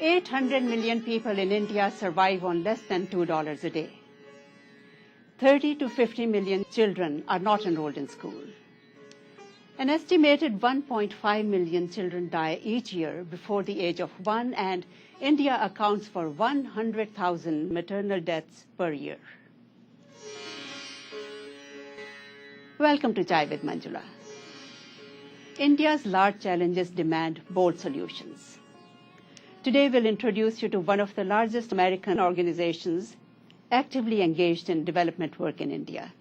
800 million people in India survive on less than $2 a day. 30 to 50 million children are not enrolled in school. An estimated 1.5 million children die each year before the age of 1, and India accounts for 100,000 maternal deaths per year. Welcome to Chai with Manjula. India's large challenges demand bold solutions. Today we'll introduce you to one of the largest American organizations actively engaged in development work in India,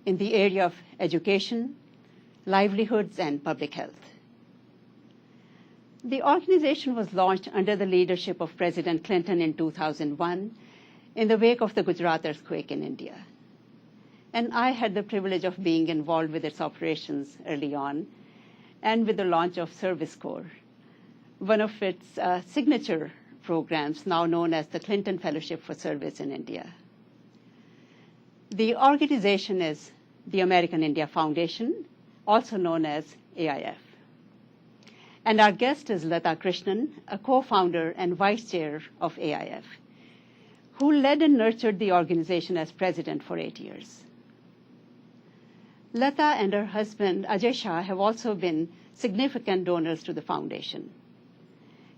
in the area of education, livelihoods, and public health. The organization was launched under the leadership of President Clinton in 2001 in the wake of the Gujarat earthquake in India. And I had the privilege of being involved with its operations early on and with the launch of Service Corps, one of its signature programs now known as the Clinton Fellowship for Service in India. The organization is the American India Foundation, also known as AIF. And our guest is Lata Krishnan, a co-founder and vice chair of AIF, who led and nurtured the organization as president for 8 years. Lata and her husband, Ajay Shah, have also been significant donors to the foundation.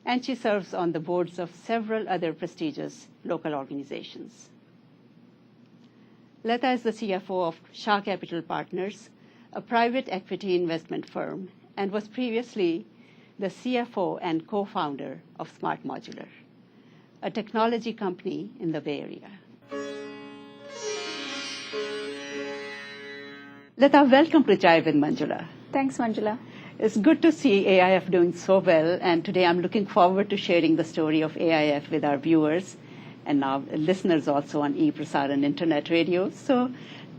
And she serves on the boards of several other prestigious local organizations. Lata is the CFO of Shah Capital Partners, a private equity investment firm, and was previously the CFO and co-founder of Smart Modular, a technology company in the Bay Area. Lata, welcome to Chai with Manjula. Thanks, Manjula. It's good to see AIF doing so well, and today I'm looking forward to sharing the story of AIF with our viewers and now listeners also on ePrasaran Internet Radio. So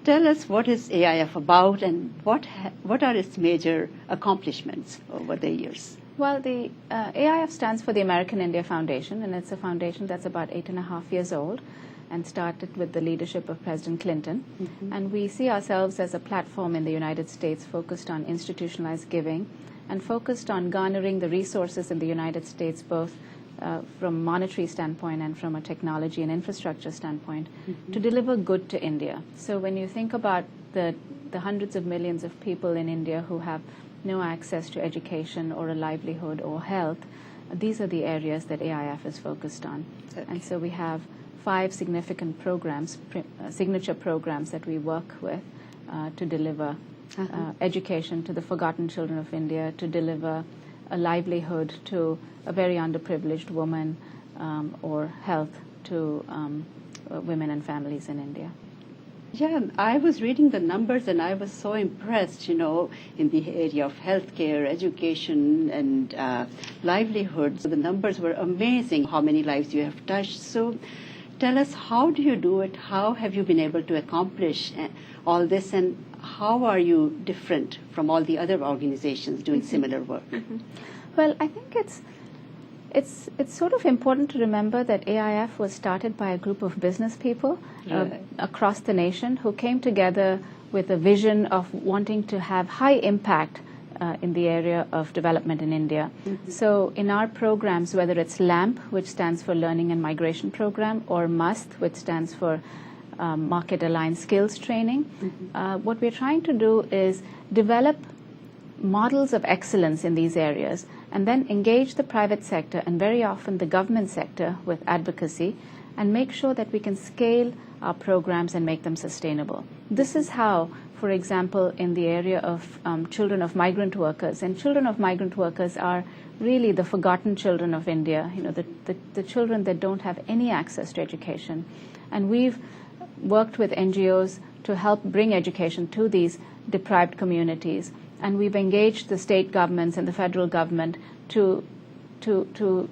tell us, what is AIF about and what are its major accomplishments over the years? Well, the AIF stands for the American India Foundation, and it's a foundation that's about 8.5 years old and started with the leadership of President Clinton. Mm-hmm. And we see ourselves as a platform in the United States focused on institutionalized giving and focused on garnering the resources in the United States, both from a monetary standpoint and from a technology and infrastructure standpoint, mm-hmm. to deliver good to India. So when you think about the hundreds of millions of people in India who have no access to education or a livelihood or health, these are the areas that AIF is focused on. Okay. And so we have 5 significant programs, signature programs that we work with to deliver education to the forgotten children of India, to deliver a livelihood to a very underprivileged woman, or health to women and families in India. Yeah, I was reading the numbers and I was so impressed, in the area of healthcare, education, and livelihoods. The numbers were amazing, how many lives you have touched. So tell us, how do you do it? How have you been able to accomplish all this, and how are you different from all the other organizations doing mm-hmm. similar work? Mm-hmm. Well, I think it's sort of important to remember that AIF was started by a group of business people across the nation who came together with a vision of wanting to have high impact in the area of development in India. Mm-hmm. So in our programs, whether it's LAMP, which stands for Learning and Migration Program, or MUST, which stands for Market Aligned Skills Training, mm-hmm. What we're trying to do is develop models of excellence in these areas and then engage the private sector and very often the government sector with advocacy and make sure that we can scale our programs and make them sustainable. This is how, for example, in the area of children of migrant workers, and children of migrant workers are really the forgotten children of India, the children that don't have any access to education. And we've worked with NGOs to help bring education to these deprived communities. And we've engaged the state governments and the federal government to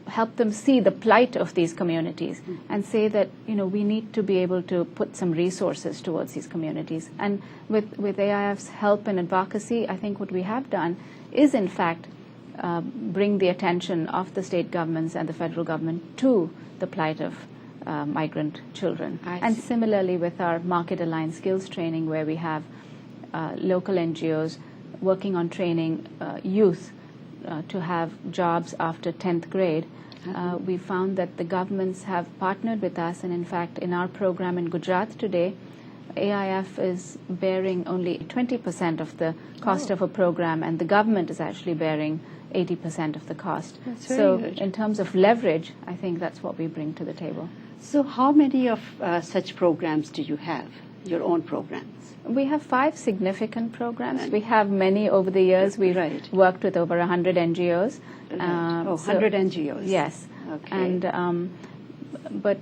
help them see the plight of these communities and say that, we need to be able to put some resources towards these communities. And with AIF's help and advocacy, I think what we have done is, in fact, bring the attention of the state governments and the federal government to the plight of migrant children. And similarly with our market-aligned skills training, where we have local NGOs working on training youth to have jobs after 10th grade, we found that the governments have partnered with us, and in fact in our program in Gujarat today, AIF is bearing only 20% of the cost of a program, and the government is actually bearing 80% of the cost. That's very So good. in terms of leverage, I think that's what we bring to the table. So how many of such programs do you have, your own programs? We have 5 significant programs. We have many over the years. We've Right. worked with over 100 NGOs. Right. Oh, So- 100 NGOs. Yes. Okay. And but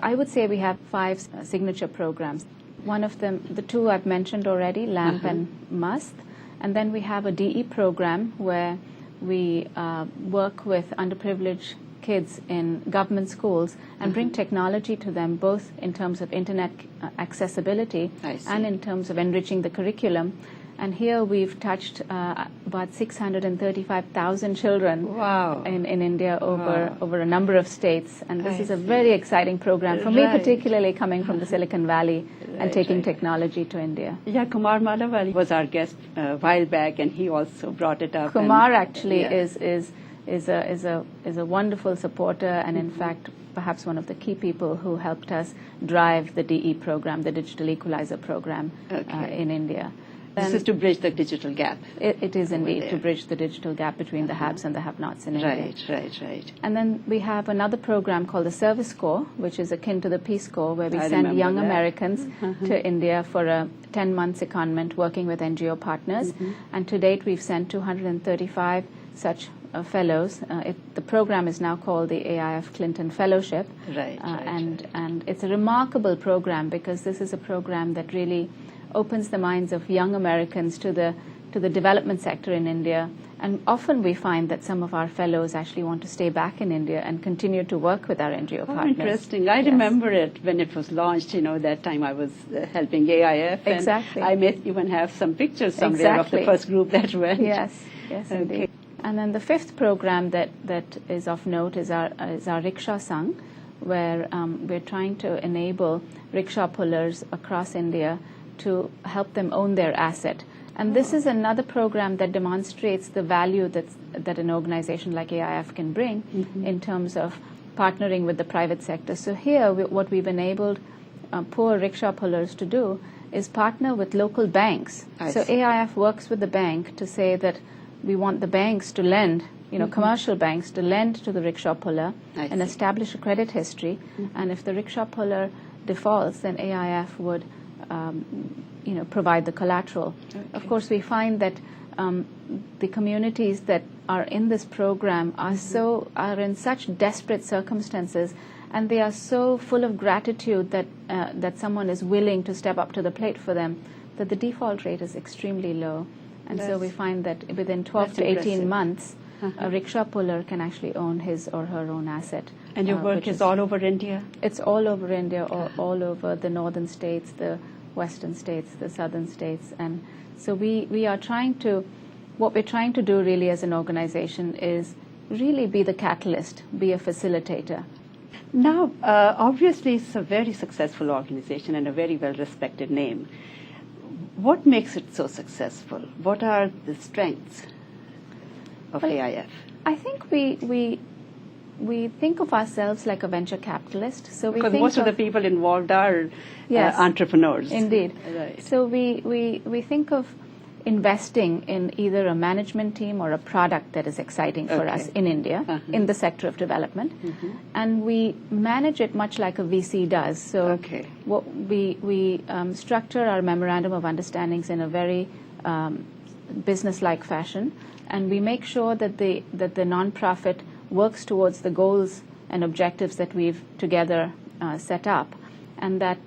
I would say we have 5 signature programs. One of them, the 2 I've mentioned already, LAMP and MUST. And then we have a DE program where we work with underprivileged kids in government schools and bring technology to them, both in terms of internet accessibility I see. and in terms of enriching the curriculum. And here we've touched about 635,000 children Wow. in India Wow. over a number of states. And this I is a see. very exciting program for me, Right. particularly coming from the Silicon Valley and Right, taking right. technology to India. Yeah, Kumar Malavali was our guest a while back, and he also brought it up. Kumar and- actually yeah. is a wonderful supporter, and in fact, perhaps one of the key people who helped us drive the DE program, the Digital Equalizer program, Okay. in India. This And is to bridge the digital gap. it is indeed there. to bridge the digital gap between the haves and the have-nots in India. Right. And then we have another program called the Service Corps, which is akin to the Peace Corps, where we I send remember young that. Americans to India for a 10-month secondment working with NGO partners. And to date, we've sent 235 such fellows. The program is now called the AIF Clinton Fellowship. Right. And it's a remarkable program because this is a program that really opens the minds of young Americans to the development sector in India. And often we find that some of our fellows actually want to stay back in India and continue to work with our NGO How partners. interesting. I Yes. remember it when it was launched, that time I was helping AIF. And Exactly. I may even have some pictures somewhere of the Exactly. first group that went. Yes, Okay. indeed. And then the 5th program that is of note is our Rickshaw Sangh, where we're trying to enable rickshaw pullers across India to help them own their asset. And this is another program that demonstrates the value that an organization like AIF can bring in terms of partnering with the private sector. So here, what we've enabled poor rickshaw pullers to do is partner with local banks. I So see. AIF works with the bank to say that we want the banks to lend, commercial banks to lend to the rickshaw puller I and see. establish a credit history. And if the rickshaw puller defaults, then AIF would provide the collateral. Of course, we find that the communities that are in this program are in such desperate circumstances, and they are so full of gratitude that someone is willing to step up to the plate for them, that the default rate is extremely low. And so That's- we find that within 12 that's to 18 impressive. months, a rickshaw puller can actually own his or her own asset. And your work which is all over India? It's all over India, all over the northern states, the western states, the southern states. And so we are what we're trying to do really as an organization is really be the catalyst, be a facilitator. Now, obviously, it's a very successful organization and a very well-respected name. What makes it so successful? What are the strengths of Well, AIF? I think we think of ourselves like a venture capitalist. So we Because think most of the people involved are Yes. entrepreneurs. Indeed. Right. So we think of investing in either a management team or a product that is exciting for Okay. us in India, in the sector of development. And we manage it much like a VC does. So Okay. what we structure our memorandum of understandings in a very business-like fashion, and we make sure that the nonprofit works towards the goals and objectives that we've together set up, and that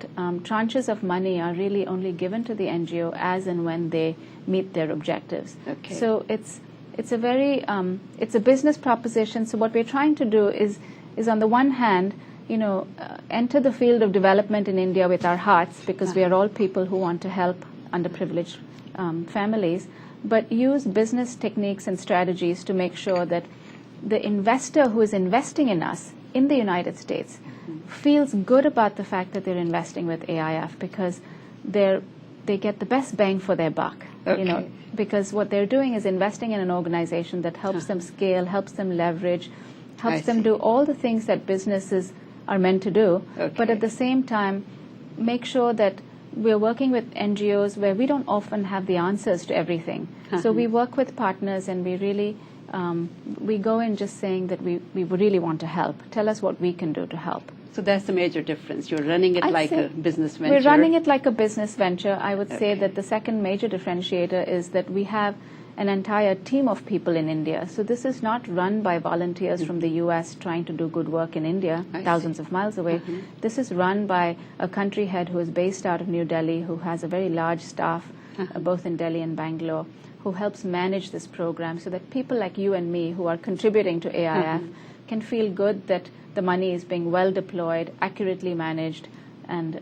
tranches of money are really only given to the NGO as and when they meet their objectives. Okay. So it's a very it's a business proposition. So what we're trying to do is on the one hand, enter the field of development in India with our hearts, because we are all people who want to help underprivileged families, but use business techniques and strategies to make sure that the investor who is investing in us in the United States feels good about the fact that they're investing with AIF, because they get the best bang for their buck. Okay. Because what they're doing is investing in an organization that helps them scale, helps them leverage, helps them do all the things that businesses are meant to do, but at the same time, make sure that we're working with NGOs where we don't often have the answers to everything. So we work with partners, and we really we go in just saying that we really want to help. Tell us what we can do to help. So that's the major difference. You're running it like a business venture. We're running it like a business venture. I would say that the second major differentiator is that we have an entire team of people in India. So this is not run by volunteers from the US trying to do good work in India, thousands of miles away. This is run by a country head who is based out of New Delhi, who has a very large staff, both in Delhi and Bangalore, who helps manage this program so that people like you and me who are contributing to AIF can feel good that the money is being well deployed, accurately managed, and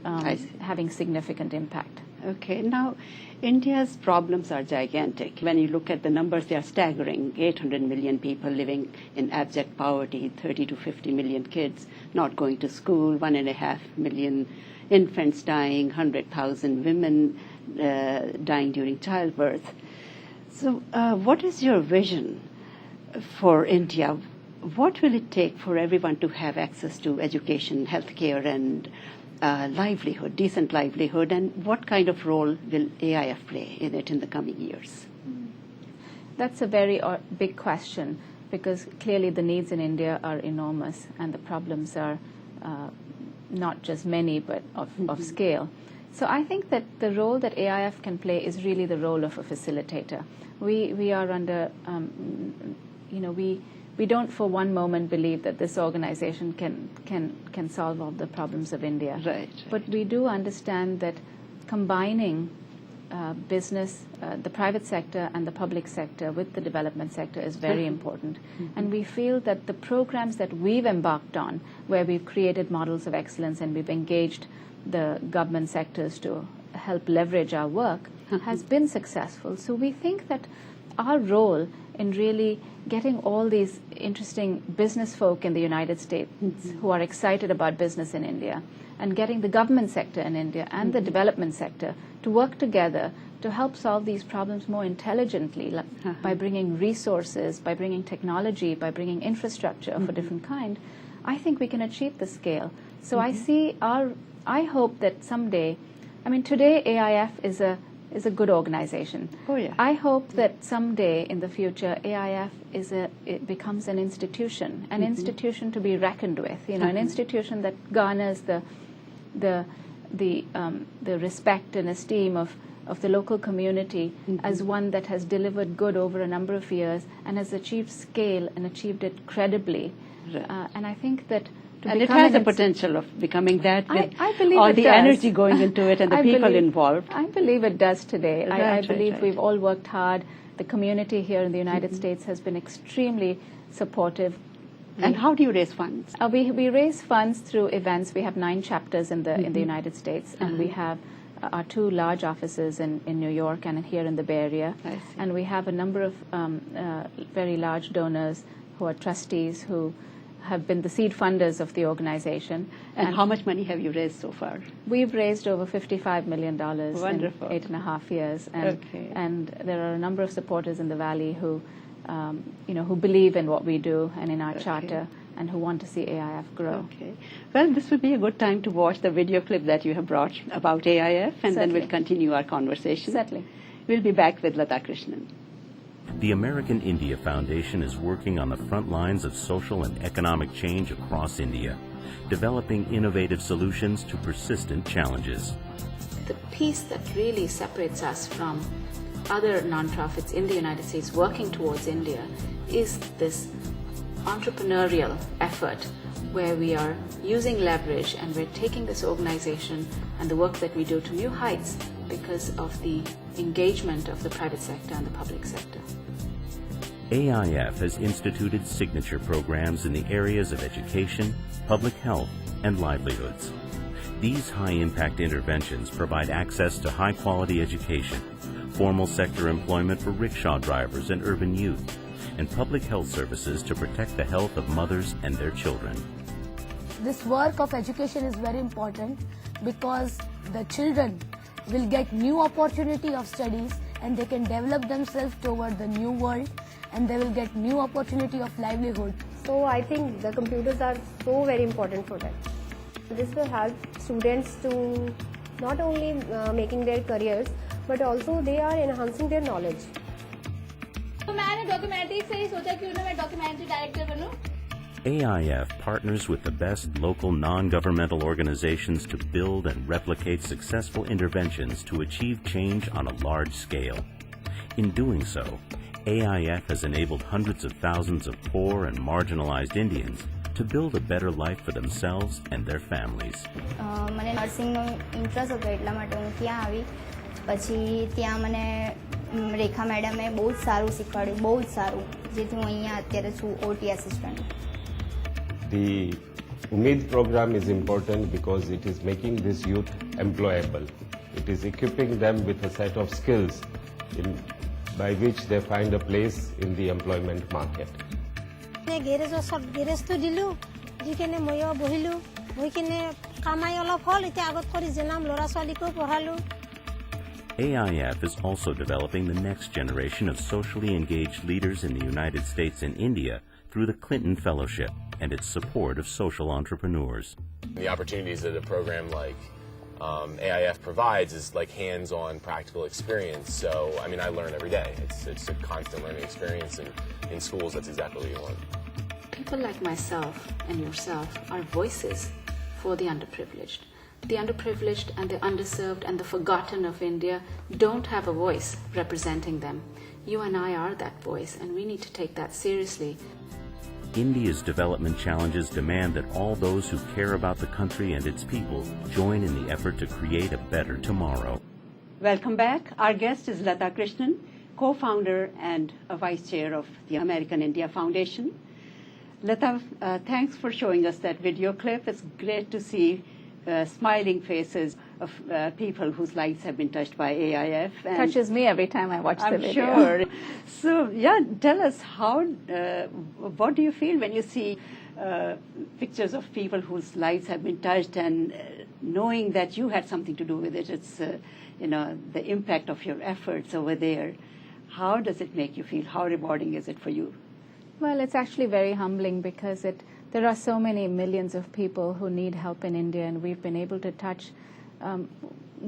having significant impact. Okay. Now, India's problems are gigantic. When you look at the numbers, they are staggering. 800 million people living in abject poverty, 30 to 50 million kids not going to school, 1.5 million infants dying, 100,000 women dying during childbirth. So what is your vision for India? What will it take for everyone to have access to education, healthcare, and livelihood, decent livelihood, and what kind of role will AIF play in it in the coming years? That's a very big question, because clearly the needs in India are enormous, and the problems are not just many, but of scale. So I think that the role that AIF can play is really the role of a facilitator. We are under, we don't for one moment believe that this organization can solve all the problems of India. Right. But we do understand that combining business, the private sector and the public sector with the development sector is very important. And we feel that the programs that we've embarked on, where we've created models of excellence and we've engaged the government sectors to help leverage our work, has been successful. So we think that our role in really getting all these interesting business folk in the United States who are excited about business in India, and getting the government sector in India and the development sector to work together to help solve these problems more intelligently, by bringing resources, by bringing technology, by bringing infrastructure of a different kind, I think we can achieve the scale. So I hope that someday, today AIF is a good organization. Oh, yeah. I hope that someday in the future AIF it becomes an institution to be reckoned with. An institution that garners the respect and esteem of the local community as one that has delivered good over a number of years and has achieved scale and achieved it credibly. Right. And I think that. And it has the potential of becoming that with I believe all it the does. energy going into it and the people involved. I believe it does today. I believe right. we've all worked hard. The community here in the United States has been extremely supportive. And how do you raise funds? We raise funds through events. We have 9 chapters in the United States, and we have our 2 large offices in New York and here in the Bay Area. I see. And we have a number of very large donors who are trustees who have been the seed funders of the organization. And how much money have you raised so far? We've raised over $55 million Wonderful. in 8.5 years. And there are a number of supporters in the Valley who believe in what we do and in our charter, and who want to see AIF grow. Okay. Well, this would be a good time to watch the video clip that you have brought about AIF, and then we'll continue our conversation. Certainly. We'll be back with Lata Krishnan. The American India Foundation is working on the front lines of social and economic change across India, developing innovative solutions to persistent challenges. The piece that really separates us from other nonprofits in the United States working towards India is this entrepreneurial effort, where we are using leverage and we're taking this organization and the work that we do to new heights because of the engagement of the private sector and the public sector. AIF has instituted signature programs in the areas of education, public health, and livelihoods. These high-impact interventions provide access to high-quality education, formal sector employment for rickshaw drivers and urban youth, and public health services to protect the health of mothers and their children. This work of education is very important because the children will get new opportunity of studies and they can develop themselves toward the new world, and they will get new opportunity of livelihood. So I think the computers are so very important for that. This will help students to not only making their careers, but also they are enhancing their knowledge. तो मैंने documentary से ही सोचा क्यों ना मैं documentary director बनूं। AIF partners with the best local non-governmental organizations to build and replicate successful interventions to achieve change on a large scale. In doing so, AIF has enabled hundreds of thousands of poor and marginalized Indians to build a better life for themselves and their families. મને નર્સિંગનો interest હતો એટલા માટે હું ત્યાં આવી પછી ત્યાં મને રેખા મેડમે બહુ જ સારું શીખવાડ્યું બહુ જ સારું જેથી હું અહીંયા અત્યારે છું OT assistant. The Umeed program is important because it is making this youth employable. It is equipping them with a set of skills by which they find a place in the employment market. Garage তো দিলোঁ দি কেনে ময়ো বহিলোঁ বহি কেনে কামাই অলপ হ'ল এতিয়া আগত কৰি জনাম ল'ৰা ছোৱালীকো পঢ়ালোঁ. AIF is also developing the next generation of socially engaged leaders in the United States and India through the Clinton Fellowship and its support of social entrepreneurs. The opportunities that a program like AIF provides is like hands-on practical experience. So, I mean, I learn every day. It's a constant learning experience, and in schools, that's exactly what you want. People like myself and yourself are voices for the underprivileged. The underprivileged and the underserved and the forgotten of India don't have a voice representing them. You and I are that voice, and we need to take that seriously. India's development challenges demand that all those who care about the country and its people join in the effort to create a better tomorrow. Welcome back. Our guest is Lata Krishnan, co-founder and a vice chair of the American India Foundation. Lata, thanks for showing us that video clip. It's great to see smiling faces of people whose lives have been touched by AIF. And Touches me every time I watch the video. I'm sure. So, yeah, tell us what do you feel when you see pictures of people whose lives have been touched and knowing that you had something to do with it? It's, the impact of your efforts over there. How does it make you feel? How rewarding is it for you? Well, it's actually very humbling because there are so many millions of people who need help in India, and we've been able to touch.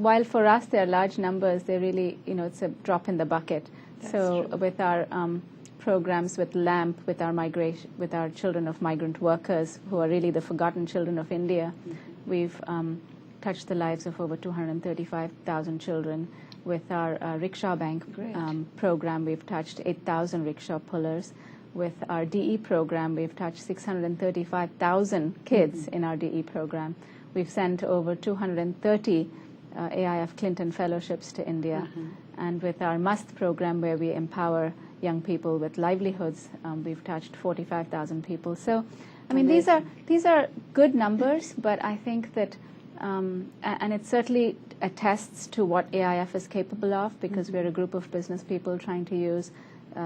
While for us there are large numbers, they really, it's a drop in the bucket. That's so true. with our programs, with LAMP, with our children of migrant workers, who are really the forgotten children of India, we've touched the lives of over 235,000 children. With our Rickshaw Bank program, we've touched 8,000 rickshaw pullers. With our DE program, we've touched 635,000 kids in our DE program. We've sent over 230 AIF Clinton Fellowships to India. And with our MUST program, where we empower young people with livelihoods, we've touched 45,000 people. So, I mean, these are good numbers, but I think that, and it certainly attests to what AIF is capable of, because we're a group of business people trying to use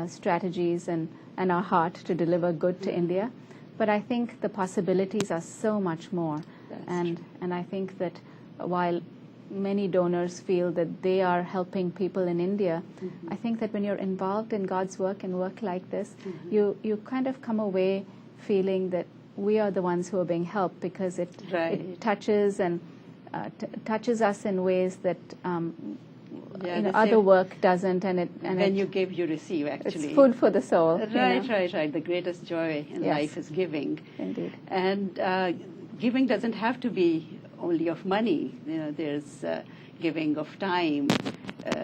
strategies and our heart to deliver good to India. But I think the possibilities are so much more. And I think that while many donors feel that they are helping people in India, I think that when you're involved in God's work and work like this, you kind of come away feeling that we are the ones who are being helped, because it touches and touches us in ways that other work doesn't, and when you give, you receive, actually. It's food for the soul. Right. The greatest joy in life is giving. Indeed. And giving doesn't have to be only of money. There's giving of time,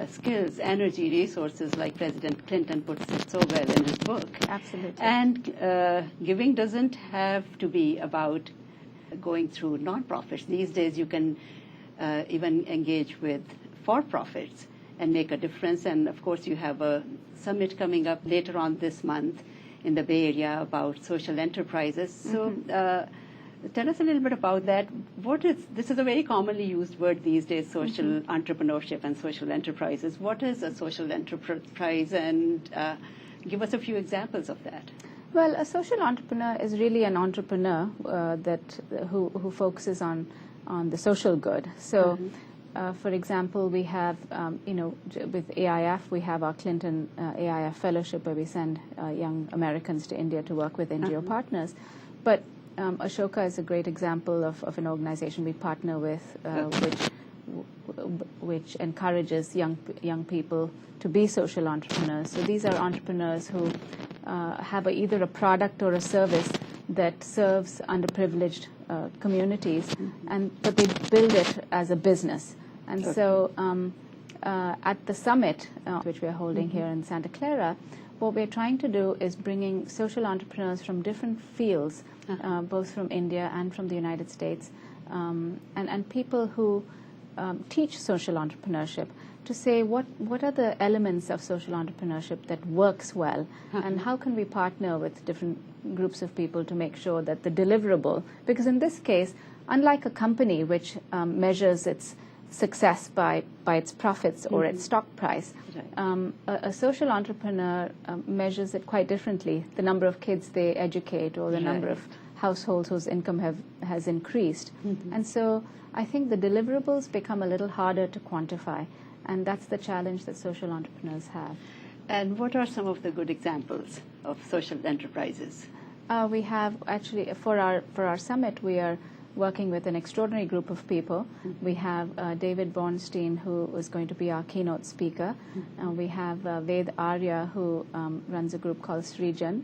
skills, energy, resources, like President Clinton puts it so well in his book. Absolutely. And giving doesn't have to be about going through non-profits. These days you can even engage with for-profits and make a difference. And of course you have a summit coming up later on this month in the Bay Area about social enterprises. So tell us a little bit about that. This is a very commonly used word these days, social entrepreneurship and social enterprises. What is a social enterprise, and give us a few examples of that? Well, a social entrepreneur is really an entrepreneur who focuses on the social good. So For example, we have, with AIF, we have our Clinton AIF Fellowship where we send young Americans to India to work with NGO partners. But Ashoka is a great example of an organization we partner with, which encourages young people to be social entrepreneurs. So these are entrepreneurs who have either a product or a service that serves underprivileged communities, but they build it as a business. And so at the summit, which we're holding here in Santa Clara, what we're trying to do is bringing social entrepreneurs from different fields, both from India and from the United States, and people who teach social entrepreneurship, to say what are the elements of social entrepreneurship that works well, and how can we partner with different groups of people to make sure that the deliverable, because in this case, unlike a company which measures its success by its profits or its stock price, a social entrepreneur measures it quite differently, the number of kids they educate or the number of households whose income has increased. And so I think the deliverables become a little harder to quantify, and that's the challenge that social entrepreneurs have. And what are some of the good examples of social enterprises? We have actually, for our summit, we are working with an extraordinary group of people. We have David Bornstein, who is going to be our keynote speaker. We have Ved Arya, who runs a group called Srijan.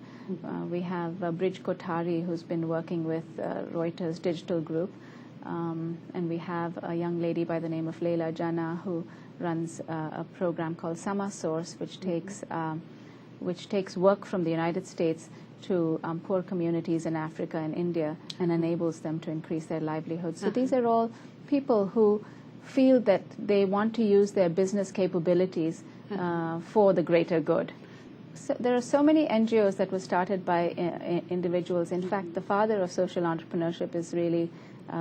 We have Brij Kothari, who's been working with Reuters Digital Group. And we have a young lady by the name of Leila Jana, who runs a program called Sama Source, which takes work from the United States to poor communities in Africa and India and enables them to increase their livelihoods. So these are all people who feel that they want to use their business capabilities for the greater good. So there are so many NGOs that were started by individuals. In fact, the father of social entrepreneurship is really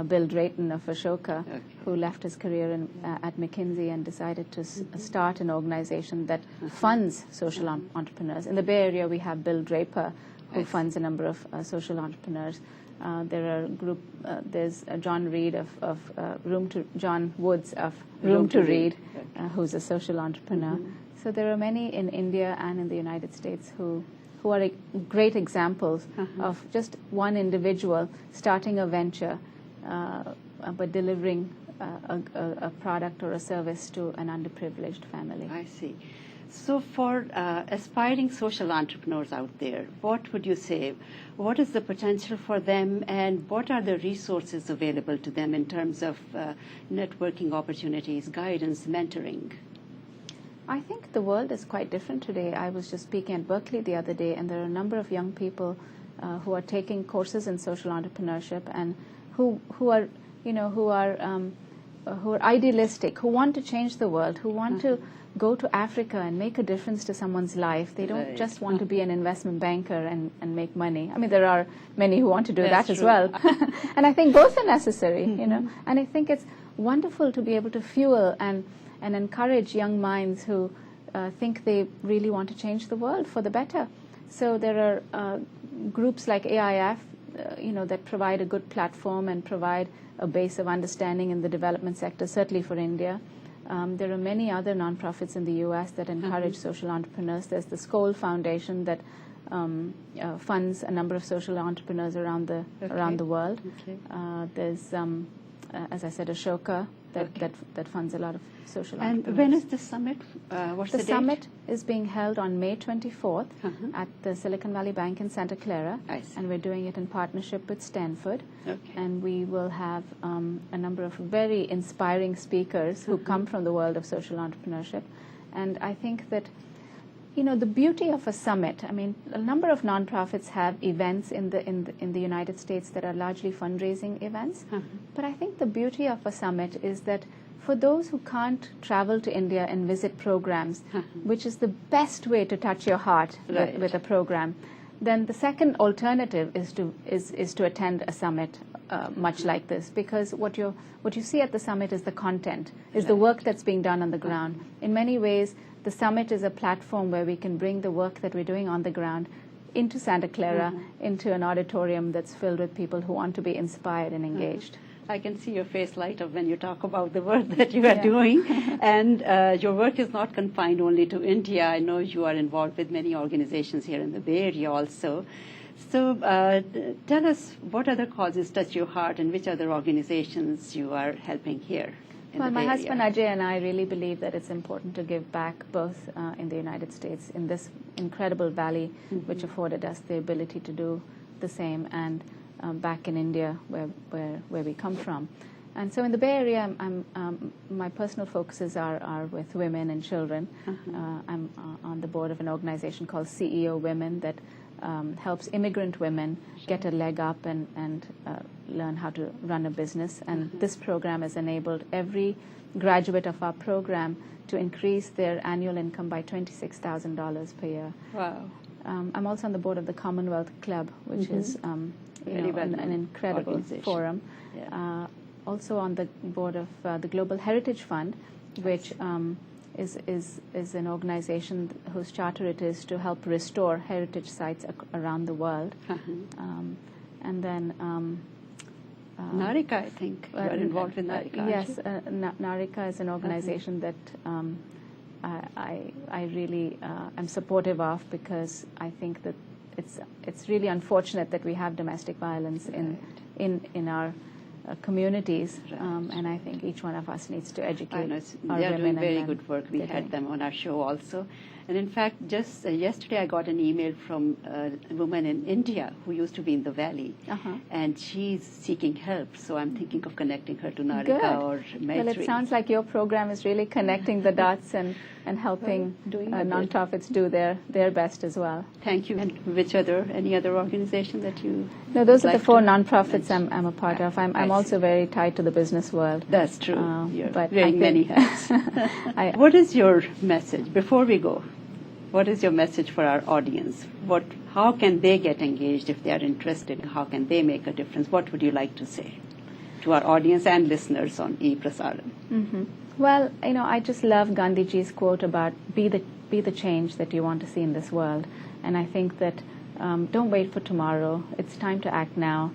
Bill Drayton of Ashoka, who left his career at McKinsey and decided to start an organization that funds social entrepreneurs. In the Bay Area, we have Bill Draper, who funds a number of social entrepreneurs. There's John Reed John Woods of Room to Read, who's a social entrepreneur. So there are many in India and in the United States who are great examples of just one individual starting a venture, but delivering a product or a service to an underprivileged family. I see. So for aspiring social entrepreneurs out there, what would you say? What is the potential for them, and what are the resources available to them in terms of networking opportunities, guidance, mentoring? I think the world is quite different today. I was just speaking at Berkeley the other day, and there are a number of young people who are taking courses in social entrepreneurship and who are idealistic, who want to change the world, who want to go to Africa and make a difference to someone's life. They don't just want to be an investment banker and make money. I mean, there are many who want to do that as well. And I think both are necessary, And I think it's wonderful to be able to fuel and encourage young minds who think they really want to change the world for the better. So there are groups like AIF, that provide a good platform and provide a base of understanding in the development sector, certainly for India. There are many other nonprofits in the U.S. that encourage social entrepreneurs. There's the Skoll Foundation that funds a number of social entrepreneurs around the world. There's, as I said, Ashoka that funds a lot of social entrepreneurs. And when is the summit? What's the date? The summit is being held on May 24th at the Silicon Valley Bank in Santa Clara. And we're doing it in partnership with Stanford. And we will have a number of very inspiring speakers who come from the world of social entrepreneurship. And I think that, the beauty of a summit, I mean, a number of nonprofits have events in the United States that are largely fundraising events. But I think the beauty of a summit is that for those who can't travel to India and visit programs, which is the best way to touch your heart with a program, then the second alternative is to attend a summit much like this, because what you see at the summit is the content, is the work that's being done on the ground. In many ways, the summit is a platform where we can bring the work that we're doing on the ground into Santa Clara, into an auditorium that's filled with people who want to be inspired and engaged. I can see your face light up when you talk about the work that you are doing. And your work is not confined only to India. I know you are involved with many organizations here in the Bay Area also. So tell us what other causes touch your heart and which other organizations you are helping here in Well, the my Bay husband Area. Ajay and I really believe that it's important to give back both in the United States, in this incredible valley which afforded us the ability to do the same, and back in India where we come from. And so in the Bay Area, my personal focuses are with women and children. I'm on the board of an organization called CEO Women that helps immigrant women get a leg up and learn how to run a business. And this program has enabled every graduate of our program to increase their annual income by $26,000 per year. Wow. I'm also on the board of the Commonwealth Club, which is Really an incredible organization. forum. Yeah. Also on the board of the Global Heritage Fund, which is an organization whose charter it is to help restore heritage sites around the world. And then Narika, I think. You are involved with Narika, aren't yes, you? Narika is an organization that I really am supportive of, because I think that it's really unfortunate that we have domestic violence in our communities, and I think each one of us needs to educate our they are women. doing very and good work. We they're had doing- them on our show also. And in fact, just yesterday I got an email from a woman in India who used to be in the valley, and she's seeking help. So I'm thinking of connecting her to Narika Good. or Maitri. Well, it sounds like your program is really connecting the dots and helping doing a bit. nonprofits do their best as well. Thank you. And any other organization that you? No, those are like the four to nonprofits I'm a part of. I'm I also see. very tied to the business world. That's true. You're but wearing I many think- hats. What is your message before we go? What is your message for our audience? How can they get engaged if they are interested? How can they make a difference? What would you like to say to our audience and listeners on ePrasaran? Well, I just love Gandhiji's quote about be the change that you want to see in this world. And I think that don't wait for tomorrow. It's time to act now.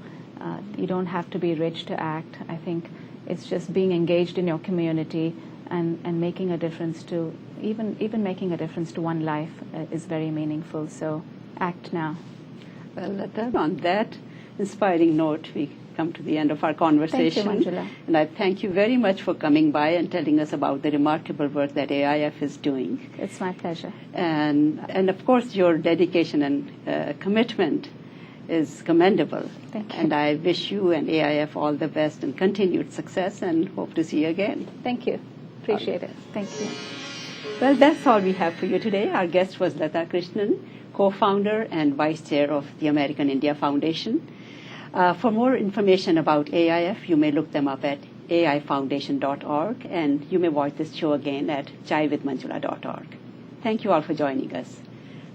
You don't have to be rich to act. I think it's just being engaged in your community and making a difference to even making a difference to one life is very meaningful. So act now. Well, Lata, on that inspiring note, we come to the end of our conversation. Thank you, Manjula. And I thank you very much for coming by and telling us about the remarkable work that AIF is doing. It's my pleasure. And of course, your dedication and commitment is commendable. Thank you. And I wish you and AIF all the best and continued success, and hope to see you again. Thank you. Appreciate it. Thank you. Well, that's all we have for you today. Our guest was Lata Krishnan, co-founder and vice chair of the American India Foundation. For more information about AIF, you may look them up at aifoundation.org, and you may watch this show again at chaivithmanjula.org. Thank you all for joining us.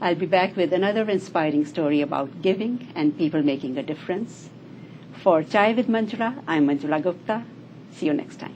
I'll be back with another inspiring story about giving and people making a difference. For Chai with Manjula, I'm Manjula Gupta. See you next time.